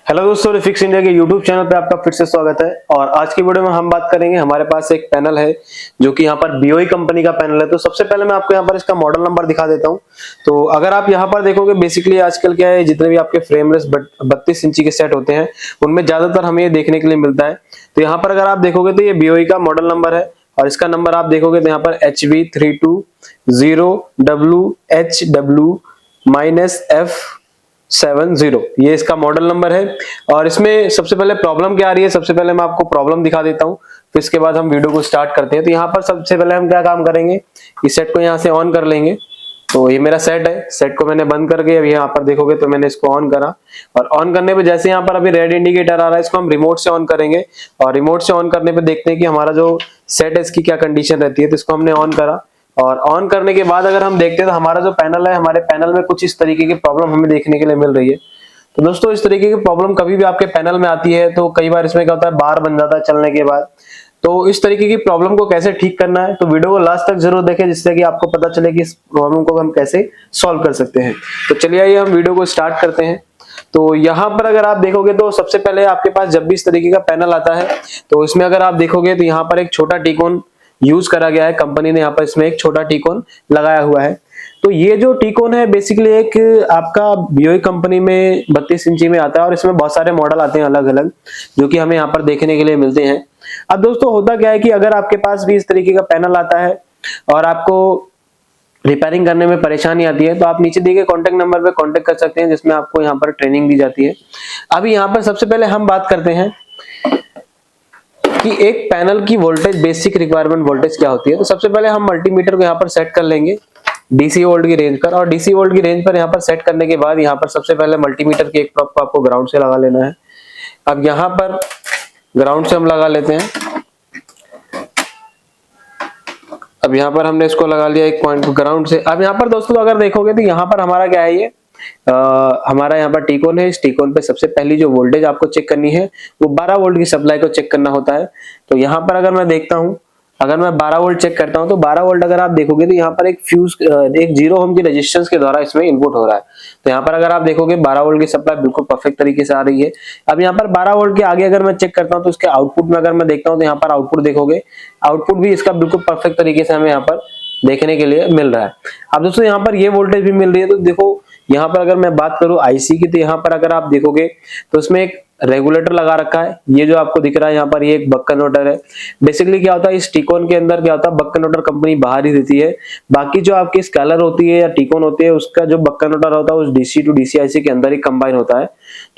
Hello दोस्तों, refix India के YouTube channel पे आपका फिर से स्वागत है। और आज की वीडियो में हम बात करेंगे, हमारे पास एक पैनल है जो कि यहाँ पर BOE कंपनी का पैनल है। तो सबसे पहले मैं आपको यहाँ पर इसका मॉडल नंबर दिखा देता हूँ। तो अगर आप यहाँ पर देखोगे, बेसिकली आजकल क्या है, जितने भी आपके फ्रेमलेस 32 इंची के सेट होते हैं उनमें ज्यादातर हमें ये देखने के लिए मिलता है। तो यहाँ पर अगर आप देखोगे तो ये BOE का मॉडल नंबर है और इसका नंबर आप देखोगे तो यहाँ पर HV320WHW-F70 ये इसका मॉडल नंबर है। और इसमें सबसे पहले प्रॉब्लम क्या आ रही है, सबसे पहले मैं आपको प्रॉब्लम दिखा देता हूँ, फिर इसके बाद हम वीडियो को स्टार्ट करते हैं। तो यहाँ पर सबसे पहले हम क्या काम करेंगे, इस सेट को यहाँ से ऑन कर लेंगे। तो ये मेरा सेट है, सेट को मैंने बंद करके अभी यहाँ पर देखोगे तो मैंने इसको ऑन करा। और ऑन करने पे जैसे यहाँ पर अभी रेड इंडिकेटर आ रहा है, इसको हम रिमोट से ऑन करेंगे। और रिमोट से ऑन करने पे देखते हैं कि हमारा जो सेट है इसकी क्या कंडीशन रहती है। तो इसको हमने ऑन करा और ऑन करने के बाद अगर हम देखते हैं तो हमारा जो पैनल है, हमारे पैनल में कुछ इस तरीके की प्रॉब्लम हमें देखने के लिए मिल रही है। तो दोस्तों, इस तरीके की प्रॉब्लम कभी भी आपके पैनल में आती है तो कई बार इसमें क्या होता है, बार बन जाता है चलने के बाद। तो इस तरीके की प्रॉब्लम को कैसे ठीक करना है, तो वीडियो को लास्ट तक जरूर देखें, जिससे कि आपको पता चले कि इस प्रॉब्लम को हम कैसे सॉल्व कर सकते हैं। तो चलिए आइए हम वीडियो को स्टार्ट करते हैं। तो यहाँ पर अगर आप देखोगे तो सबसे पहले आपके पास जब भी इस तरीके का पैनल आता है तो इसमें अगर आप देखोगे तो यहाँ पर एक छोटा टीकोन यूज करा गया है। कंपनी ने यहाँ पर इसमें एक छोटा टीकोन लगाया हुआ है। तो ये जो टीकोन है बेसिकली एक आपका BOE कंपनी में 32 इंची में आता है और इसमें बहुत सारे मॉडल आते हैं अलग अलग, जो कि हमें यहाँ पर देखने के लिए मिलते हैं। अब दोस्तों, होता क्या है कि अगर आपके पास भी इस तरीके का पैनल आता है और आपको रिपेयरिंग करने में परेशानी आती है तो आप नीचे दिए गए कॉन्टेक्ट नंबर पे कॉन्टेक्ट कर सकते हैं, जिसमें आपको यहाँ पर ट्रेनिंग दी जाती है। अभी यहाँ पर सबसे पहले हम बात करते हैं कि एक पैनल की वोल्टेज, बेसिक रिक्वायरमेंट वोल्टेज क्या होती है। तो सबसे पहले हम मल्टीमीटर को यहाँ पर सेट कर लेंगे DC वोल्ट की रेंज पर। और DC वोल्ट की रेंज पर यहाँ पर सेट करने के बाद यहाँ पर सबसे पहले मल्टीमीटर की एक प्रोब को आपको ग्राउंड से लगा लेना है। अब यहाँ पर ग्राउंड से हम लगा लेते हैं। अब यहाँ पर हमने इसको लगा लिया एक पॉइंट को ग्राउंड से। अब यहाँ पर दोस्तों अगर देखोगे तो यहाँ पर हमारा क्या है, ये हमारा यहाँ पर टीकोन है। इस टीकोन पे सबसे पहली जो वोल्टेज आपको चेक करनी है वो 12 वोल्ट की सप्लाई को चेक करना होता है। तो यहाँ पर अगर मैं देखता हूँ, अगर मैं 12 वोल्ट चेक करता हूं तो 12 वोल्ट अगर आप देखोगे तो यहाँ पर एक फ्यूज, एक 0 ओम की रेजिस्टेंस के द्वारा इसमें इनपुट हो रहा है। तो यहाँ पर अगर आप देखोगे 12 वोल्ट की सप्लाई बिल्कुल परफेक्ट तरीके से आ रही है। अब यहाँ पर 12 वोल्ट के आगे अगर मैं चेक करता हूं तो इसके आउटपुट में अगर मैं देखता हूं तो यहाँ पर आउटपुट देखोगे, आउटपुट भी इसका बिल्कुल परफेक्ट तरीके से हमें यहाँ पर देखने के लिए मिल रहा है। अब दोस्तों यहाँ पर ये वोल्टेज भी मिल रही है। तो देखो यहाँ पर अगर मैं बात करूं IC की, तो यहाँ पर अगर आप देखोगे तो उसमें एक रेगुलेटर लगा रखा है। ये जो आपको दिख रहा है यहाँ पर, ये एक बक कन्वर्टर है। बेसिकली क्या होता है, इस टीकोन के अंदर क्या होता है, बक कन्वर्टर कंपनी बाहर ही देती है। बाकी जो आपकी स्केलर होती है या टीकोन होती है, उसका जो बक कन्वर्टर होता है उस DC टू DC IC के अंदर ही कंबाइन होता है।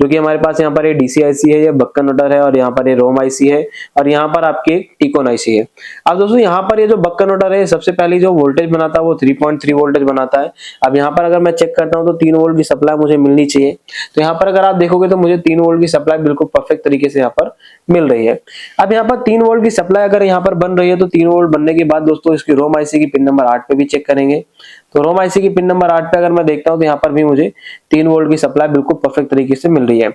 जो कि हमारे पास यहाँ पर ये DC IC है, ये बक कन्वर्टर है, और यहाँ पर ये रोम IC है, और यहाँ पर आपकी टीकोन IC है। अब दोस्तों यहाँ पर ये जो बक कन्वर्टर है, सबसे पहले जो वोल्टेज बनाता है वो 3.3 वोल्टेज बनाता है। अब यहाँ पर अगर मैं चेक करता हूँ तो 3 वोल्ट की सप्लाई मुझे मिलनी चाहिए। तो यहाँ पर अगर आप देखोगे तो मुझे 3 वोल्ट की सप्लाई बिल्कुल परफेक्ट तरीके से यहाँ पर मिल रही है। अब यहाँ पर 3 वोल्ट की सप्लाई अगर यहाँ पर बन रही है तो 3 वोल्ट बनने के बाद दोस्तों इसकी रोम IC की पिन नंबर 8 पे भी चेक करेंगे। तो रोम IC की पिन नंबर 8 पे अगर मैं देखता हूँ तो यहाँ पर भी मुझे 3 वोल्ट की सप्लाई बिल्कुल परफेक्ट तरीके से मिल रही है।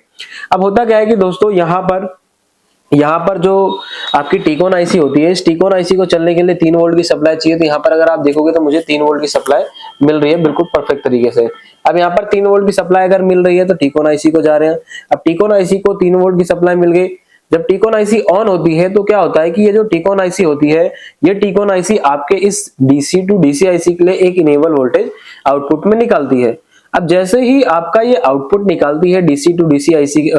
अब होता क्या है कि दोस्तों यहाँ पर जो आपकी टीकोन IC होती है, इस टीकोन IC को चलने के लिए 3 वोल्ट की सप्लाई चाहिए। तो यहाँ पर अगर आप देखोगे तो मुझे 3 वोल्ट की सप्लाई मिल रही है बिल्कुल परफेक्ट तरीके से। अब यहाँ पर 3 वोल्ट की सप्लाई अगर मिल रही है तो टीकोन IC को जा रहे हैं। अब टीकोन IC को 3 वोल्ट की सप्लाई मिल गई। जब टीकोन IC ऑन होती है तो क्या होता है कि ये जो टीकोन IC होती है, ये टीकोन IC आपके इस DC टू DC IC के लिए एक इनेबल वोल्टेज आउटपुट में निकालती है। अब जैसे ही आपका ये आउटपुट निकालती है DC टू DC IC,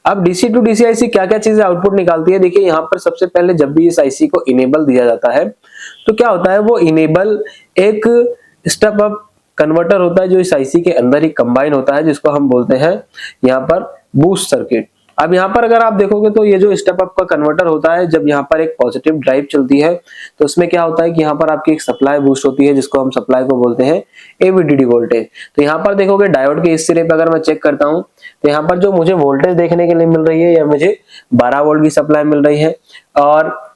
अब DC टू DC IC क्या क्या चीजें आउटपुट निकालती है, देखिए यहाँ पर सबसे पहले जब भी इस IC को इनेबल दिया जाता है तो क्या होता है, वो इनेबल एक स्टेप अप कन्वर्टर होता है जो इस IC के अंदर ही कंबाइन होता है, जिसको हम बोलते हैं यहाँ पर बूस्ट सर्किट। अब यहाँ पर अगर आप देखोगे तो ये जो स्टेप अप का कन्वर्टर होता है, जब यहाँ पर एक पॉजिटिव ड्राइव चलती है तो उसमें क्या होता है कि यहाँ पर आपकी एक सप्लाई बूस्ट होती है, जिसको हम सप्लाई को बोलते हैं AVDD वोल्टेज। तो यहाँ पर देखोगे डायोड के इस सिरे पे अगर मैं चेक करता हूँ तो यहाँ पर जो मुझे वोल्टेज देखने के लिए मिल रही है, या मुझे 12 वोल्ट की सप्लाई मिल रही है। और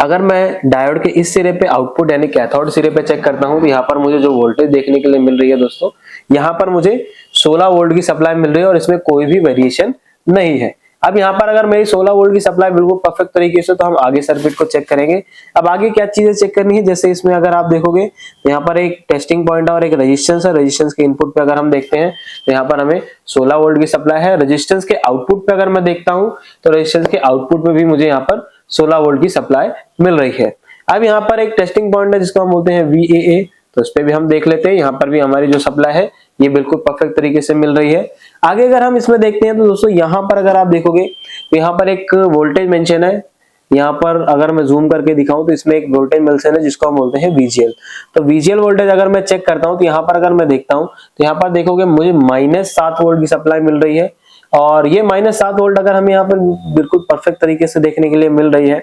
अगर मैं डायोड के इस सिरे पे आउटपुट यानी कैथोड सिरे पे चेक करता हूं तो यहाँ पर मुझे जो वोल्टेज देखने के लिए मिल रही है दोस्तों, यहाँ पर मुझे 16 वोल्ट की सप्लाई मिल रही है और इसमें कोई भी वेरिएशन नहीं है। अब यहाँ पर अगर मेरी 16 वोल्ट की सप्लाई बिल्कुल परफेक्ट तरीके से, तो हम आगे सर्किट को चेक करेंगे। अब आगे क्या चीजें चेक करनी है, जैसे इसमें अगर आप देखोगे तो यहाँ पर एक टेस्टिंग पॉइंट है और एक रेजिस्टेंस है। रेजिस्टेंस के इनपुट पे अगर हम देखते हैं तो यहाँ पर हमें 16 वोल्ट की सप्लाई है। रेजिस्टेंस के आउटपुट पे अगर मैं देखता हूँ तो रेजिस्टेंस के आउटपुट पे भी मुझे यहाँ पर 16 वोल्ट की सप्लाई मिल रही है। अब यहाँ पर एक टेस्टिंग पॉइंट है जिसको हम बोलते हैं VAA, तो इस पे भी हम देख लेते हैं। यहाँ पर भी हमारी जो सप्लाई है ये बिल्कुल परफेक्ट तरीके से मिल रही है। आगे अगर हम इसमें देखते हैं तो दोस्तों यहाँ पर अगर आप देखोगे तो यहाँ पर एक वोल्टेज मेंशन है। यहाँ पर अगर मैं जूम करके दिखाऊं तो इसमें एक वोल्टेज मेंशन है जिसको हम बोलते हैं VGL। तो VGL वोल्टेज अगर मैं चेक करता हूं तो यहाँ पर अगर मैं देखता हूं तो यहाँ पर देखोगे मुझे -7 वोल्ट की सप्लाई मिल रही है। और ये -7 वोल्ट अगर हमें यहाँ पर बिल्कुल परफेक्ट तरीके से देखने के लिए मिल रही है,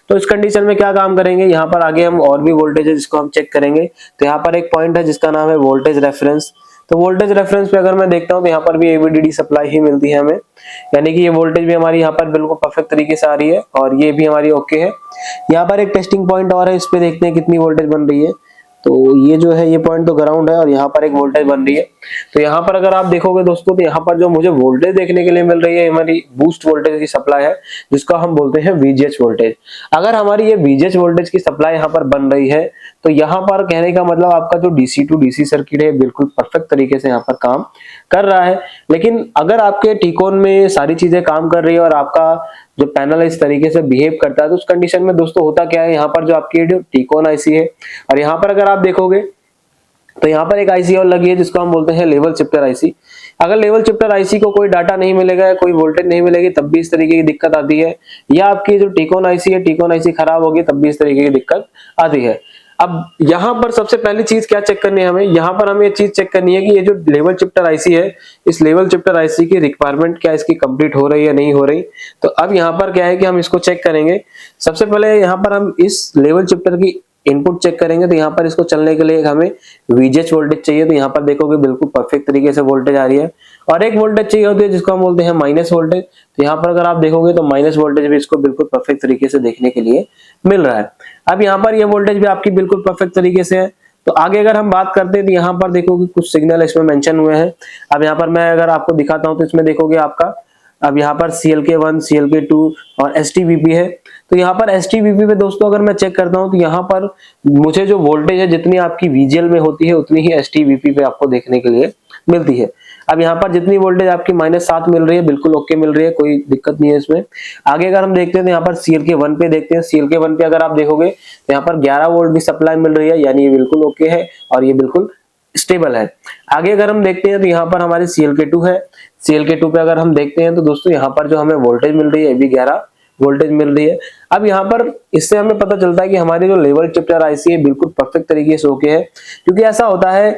तो इस कंडीशन में क्या काम करेंगे, यहाँ पर आगे हम और भी वोल्टेज है जिसको हम चेक करेंगे। तो यहाँ पर एक पॉइंट है जिसका नाम है वोल्टेज रेफरेंस। तो वोल्टेज रेफरेंस पे अगर मैं देखता हूँ तो यहाँ पर भी AVDD सप्लाई ही मिलती है हमें, यानी कि ये वोल्टेज भी हमारी यहाँ पर बिल्कुल परफेक्ट तरीके से आ रही है और ये भी हमारी ओके है। यहाँ पर एक टेस्टिंग पॉइंट और है, इस पे देखते हैं कितनी वोल्टेज बन रही है। तो ये जो है ये पॉइंट तो ग्राउंड है और यहाँ पर एक वोल्टेज बन रही है। तो यहाँ पर अगर आप देखोगे दोस्तों तो यहाँ पर जो मुझे वोल्टेज देखने के लिए मिल रही है हमारी बूस्ट वोल्टेज की सप्लाई है, जिसको हम बोलते हैं VGH वोल्टेज। अगर हमारी ये VGH वोल्टेज की सप्लाई यहाँ पर बन रही है तो यहाँ पर कहने का मतलब आपका जो DC टू DC सर्किट है बिल्कुल परफेक्ट तरीके से यहाँ पर काम कर रहा है। लेकिन अगर आपके टीकॉन में सारी चीजें काम कर रही है और आपका जो पैनल इस तरीके से बिहेव करता है, तो उस कंडीशन में दोस्तों होता क्या है, यहाँ पर जो आपकी जो टीकॉन IC है और यहाँ पर अगर आप देखोगे तो यहाँ पर एक IC और लगी है जिसको हम बोलते हैं लेवल शिफ्टर IC। अगर लेवल शिफ्टर IC को कोई डाटा नहीं मिलेगा, कोई वोल्टेज नहीं मिलेगी, तब भी इस तरीके की दिक्कत आती है। या आपकी जो टीकॉन IC है, टीकॉन IC खराब होगी तब भी इस तरीके की दिक्कत आती है। अब यहाँ पर सबसे पहली चीज क्या चेक करनी है हमें, यहाँ पर हमें ये चीज चेक करनी है कि ये जो लेवल शिफ्टर IC है, इस लेवल शिफ्टर IC की रिक्वायरमेंट क्या इसकी कंप्लीट हो रही है नहीं हो रही। तो अब यहाँ पर क्या है कि हम इसको चेक करेंगे। सबसे पहले यहाँ पर हम इस लेवल शिफ्टर की इनपुट चेक करेंगे। तो यहाँ पर इसको चलने के लिए हमें VGH वोल्टेज चाहिए। तो यहाँ पर देखोगे बिल्कुल परफेक्ट तरीके से वोल्टेज आ रही है। और एक वोल्टेज चाहिए होती है जिसको हम बोलते हैं माइनस वोल्टेज। तो यहाँ पर अगर आप देखोगे तो माइनस वोल्टेज भी इसको बिल्कुल परफेक्ट तरीके से देखने के लिए मिल रहा है। अब यहाँ पर ये वोल्टेज भी आपकी बिल्कुल परफेक्ट तरीके से है। तो आगे अगर हम बात करते हैं तो यहाँ पर देखोगे कुछ सिग्नल इसमें मेंशन हुए हैं। अब यहाँ पर मैं अगर आपको दिखाता हूँ तो इसमें देखोगे आपका अब यहाँ पर CLK1, CLK2 और STVP है। तो यहाँ पर STVP पे दोस्तों अगर मैं चेक करता हूँ तो यहाँ पर मुझे जो वोल्टेज है जितनी आपकी VGL में होती है उतनी ही STVP पे आपको देखने के लिए मिलती है। अब यहाँ पर जितनी वोल्टेज आपकी -7 मिल रही है बिल्कुल ओके मिल रही है, कोई दिक्कत नहीं है इसमें। आगे अगर हम देखते हैं तो यहाँ पर CLK1 पे देखते हैं। CLK1 पे अगर आप देखोगे तो यहाँ पर 11 वोल्ट की सप्लाई मिल रही है, यानी ये बिल्कुल ओके है और ये बिल्कुल स्टेबल है। आगे अगर हम देखते हैं तो यहाँ पर हमारी CLK2 है। CLK2 पे अगर हम देखते हैं तो दोस्तों यहाँ पर जो हमें वोल्टेज मिल रही है ये भी 11 वोल्टेज मिल रही है। अब यहाँ पर इससे हमें पता चलता है कि हमारी जो लेवल शिफ्टर IC है बिल्कुल परफेक्ट तरीके से ओके है। क्योंकि ऐसा होता है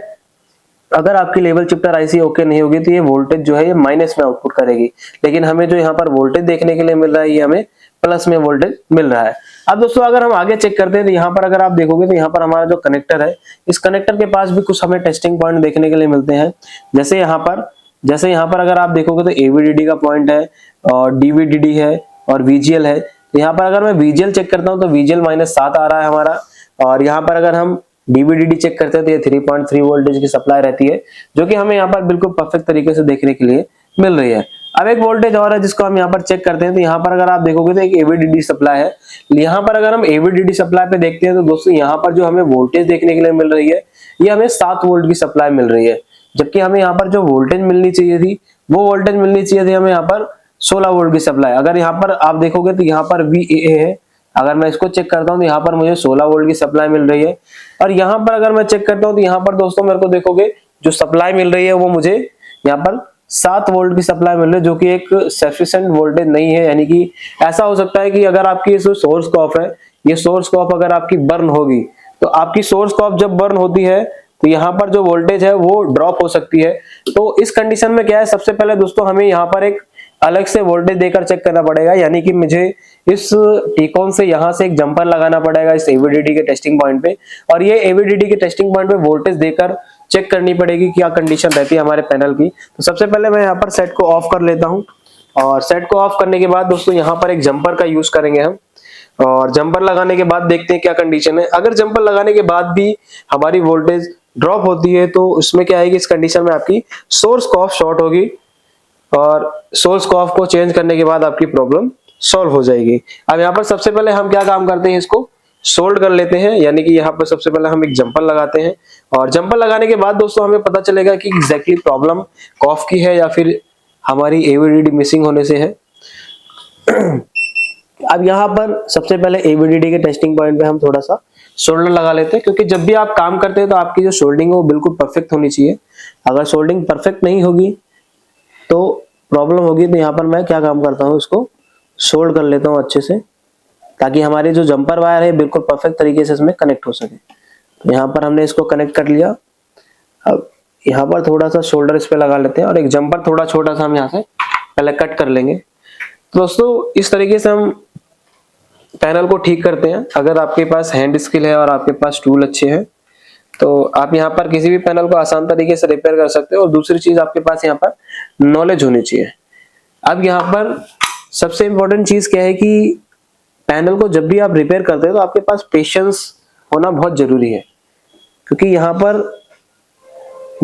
अगर आपकी लेवल शिफ्टर IC ओके नहीं होगी तो ये वोल्टेज जो है ये माइनस में आउटपुट करेगी, लेकिन हमें जो यहाँ पर वोल्टेज देखने के लिए मिल रहा है ये हमें प्लस में वोल्टेज मिल रहा है। अब दोस्तों अगर हम आगे चेक करते हैं तो यहाँ पर अगर आप देखोगे तो यहाँ पर हमारा जो कनेक्टर है, इस कनेक्टर के पास भी कुछ हमें टेस्टिंग पॉइंट देखने के लिए मिलते हैं। जैसे यहाँ पर अगर आप देखोगे तो AVDD का पॉइंट है और DVDD है और VGL है। तो यहाँ पर अगर मैं VGL चेक करता हूँ तो VGL -7 आ रहा है हमारा। और यहाँ पर अगर हम DVDD चेक करते हैं तो ये 3.3 वोल्टेज की सप्लाई रहती है, जो कि हमें यहाँ पर बिल्कुल परफेक्ट तरीके से देखने के लिए मिल रही है। अब एक वोल्टेज और है जिसको हम यहाँ पर चेक करते हैं। तो यहाँ पर अगर आप देखोगे तो एक AVDD सप्लाई है। यहाँ पर अगर हम AVDD सप्लाई पे देखते हैं तो दोस्तों यहाँ पर जो हमें वोल्टेज देखने के लिए मिल रही है ये हमें 7 वोल्ट की सप्लाई मिल रही है, जबकि हमें यहाँ पर जो वोल्टेज मिलनी चाहिए थी वो वोल्टेज मिलनी चाहिए थी हमें यहाँ पर 16 वोल्ट की सप्लाई। अगर यहाँ पर आप देखोगे तो यहाँ पर VAA है, अगर मैं इसको चेक करता हूँ तो यहाँ पर मुझे 16 वोल्ट की सप्लाई मिल रही है। और यहाँ पर अगर मैं चेक करता हूँ तो यहाँ पर दोस्तों मेरे को देखोगे जो सप्लाई मिल रही है वो मुझे यहाँ पर 7 वोल्ट की सप्लाई मिल रही है, जो कि एक सफिशिएंट वोल्टेज नहीं है। यानी कि ऐसा हो सकता है कि अगर आपकी सोर्स कॉफ है, ये सोर्स कॉफ अगर आपकी बर्न होगी तो आपकी सोर्स कॉफ जब बर्न होती है तो यहाँ पर जो वोल्टेज है वो ड्रॉप हो सकती है। तो इस कंडीशन में क्या है, सबसे पहले दोस्तों हमें यहाँ पर एक अलग से वोल्टेज देकर चेक करना पड़ेगा, यानी कि मुझे इस टीकॉन से यहाँ से एक जंपर लगाना पड़ेगा इस AVDD के टेस्टिंग पॉइंट पे, और ये AVDD के टेस्टिंग पॉइंट पे वोल्टेज देकर चेक करनी पड़ेगी क्या कंडीशन रहती है हमारे पैनल की। तो सबसे पहले मैं यहाँ पर सेट को ऑफ कर लेता हूँ, और सेट को ऑफ करने के बाद दोस्तों यहाँ पर एक जंपर का यूज करेंगे हम, और जंपर लगाने के बाद देखते हैं क्या कंडीशन है। अगर जंपर लगाने के बाद भी हमारी वोल्टेज ड्रॉप होती है तो उसमें क्या है कि इस कंडीशन में आपकी सोर्स कॉफ शॉर्ट होगी, और सोर्स कॉफ को चेंज करने के बाद आपकी प्रॉब्लम सॉल्व हो जाएगी। अब यहाँ पर सबसे पहले हम क्या काम करते हैं, इसको सोल्ड कर लेते हैं, यानी कि यहाँ पर सबसे पहले हम एक जंपर लगाते हैं और जंपर लगाने के बाद दोस्तों हमें पता चलेगा कि एग्जैक्टली प्रॉब्लम कॉफ की है या फिर हमारी एवीडीडी मिसिंग होने से है। अब यहाँ पर सबसे पहले एवीडीडी के टेस्टिंग पॉइंट पे हम थोड़ा सा सोल्डर लगा लेते हैं, क्योंकि जब भी आप काम करते हैं तो आपकी जो सोल्डिंग है वो बिल्कुल परफेक्ट होनी चाहिए। अगर सोल्डिंग परफेक्ट नहीं होगी तो प्रॉब्लम होगी। तो यहाँ पर मैं क्या काम करता हूँ, इसको सोल्ड कर लेता हूँ अच्छे से, ताकि हमारी जो जंपर वायर है बिल्कुल परफेक्ट तरीके से इसमें कनेक्ट हो सके। तो यहाँ पर हमने इसको कनेक्ट कर लिया। अब यहाँ पर थोड़ा सा शोल्डर इस पे लगा लेते हैं और एक जंपर थोड़ा छोटा सा हम यहाँ से पहले कट कर लेंगे। तो दोस्तों इस तरीके से हम पैनल को ठीक करते हैं। अगर आपके पास हैंड स्किल है और आपके पास टूल अच्छे हैं तो आप यहाँ पर किसी भी पैनल को आसान तरीके से रिपेयर कर सकते हो। और दूसरी चीज, आपके पास यहाँ पर नॉलेज होनी चाहिए। अब यहाँ पर सबसे इंपॉर्टेंट चीज क्या है कि पैनल को जब भी आप रिपेयर करते हैं तो आपके पास पेशेंस होना बहुत जरूरी है, क्योंकि यहाँ पर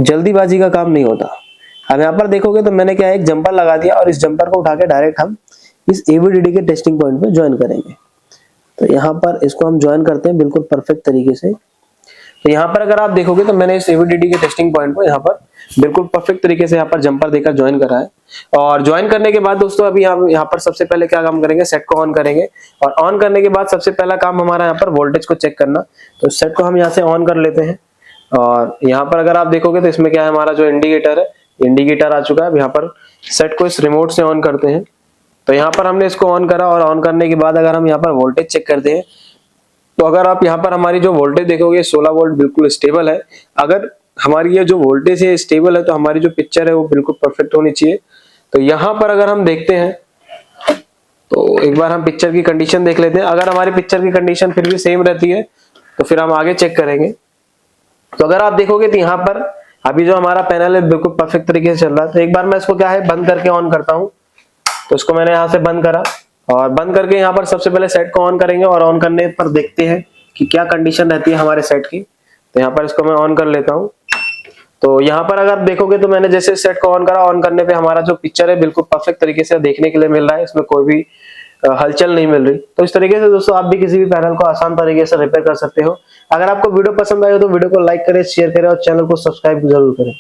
जल्दीबाजी का काम नहीं होता। अब यहाँ पर देखोगे तो मैंने क्या है, एक जंपर लगा दिया और इस जंपर को उठा के डायरेक्ट हम इस एवीडीडी के टेस्टिंग पॉइंट पे ज्वाइन करेंगे। तो यहाँ पर इसको हम ज्वाइन करते हैं बिल्कुल परफेक्ट तरीके से। तो यहाँ पर अगर आप देखोगे तो मैंने इस एवीडीडी के टेस्टिंग पॉइंट को यहाँ पर बिल्कुल परफेक्ट तरीके से यहाँ पर जंपर देकर ज्वाइन करा है। और ज्वाइन करने के बाद दोस्तों अभी हम यहाँ पर सबसे पहले क्या काम करेंगे, सेट को ऑन करेंगे। और ऑन करने के बाद सबसे पहला काम हमारा यहाँ पर वोल्टेज को चेक करना। तो सेट को हम यहाँ से ऑन कर लेते हैं और यहाँ पर अगर आप देखोगे तो इसमें क्या है, हमारा जो इंडिकेटर है, इंडिकेटर आ चुका है। अब यहाँ पर सेट को इस रिमोट से ऑन करते हैं। तो यहाँ पर हमने इसको ऑन करा और ऑन करने के बाद अगर हम यहाँ पर वोल्टेज चेक करते हैं तो अगर आप यहाँ पर हमारी जो वोल्टेज देखोगे 16 वोल्ट बिल्कुल स्टेबल है। अगर हमारी ये जो वोल्टेज है स्टेबल है तो हमारी जो पिक्चर है वो बिल्कुल परफेक्ट होनी चाहिए। तो यहाँ पर अगर हम देखते हैं तो एक बार हम पिक्चर की कंडीशन देख लेते हैं। अगर हमारी पिक्चर की कंडीशन फिर भी सेम रहती है तो फिर हम आगे चेक करेंगे। तो अगर आप देखोगे तो यहाँ पर अभी जो हमारा पैनल है बिल्कुल परफेक्ट तरीके से चल रहा है। तो एक बार मैं इसको क्या है बंद करके ऑन करता हूँ। तो इसको मैंने यहाँ से बंद करा और बंद करके यहाँ पर सबसे पहले सेट को ऑन करेंगे और ऑन करने पर देखते हैं कि क्या कंडीशन रहती है हमारे सेट की। तो यहाँ पर इसको मैं ऑन कर लेता हूँ। तो यहाँ पर अगर आप देखोगे तो मैंने जैसे सेट को ऑन करा, ऑन करने पे हमारा जो पिक्चर है बिल्कुल परफेक्ट तरीके से देखने के लिए मिल रहा है, इसमें कोई भी हलचल नहीं मिल रही। तो इस तरीके से दोस्तों आप भी किसी भी पैनल को आसान तरीके से रिपेयर कर सकते हो। अगर आपको वीडियो पसंद आए तो वीडियो को लाइक करें, शेयर करें और चैनल को सब्सक्राइब जरूर करें।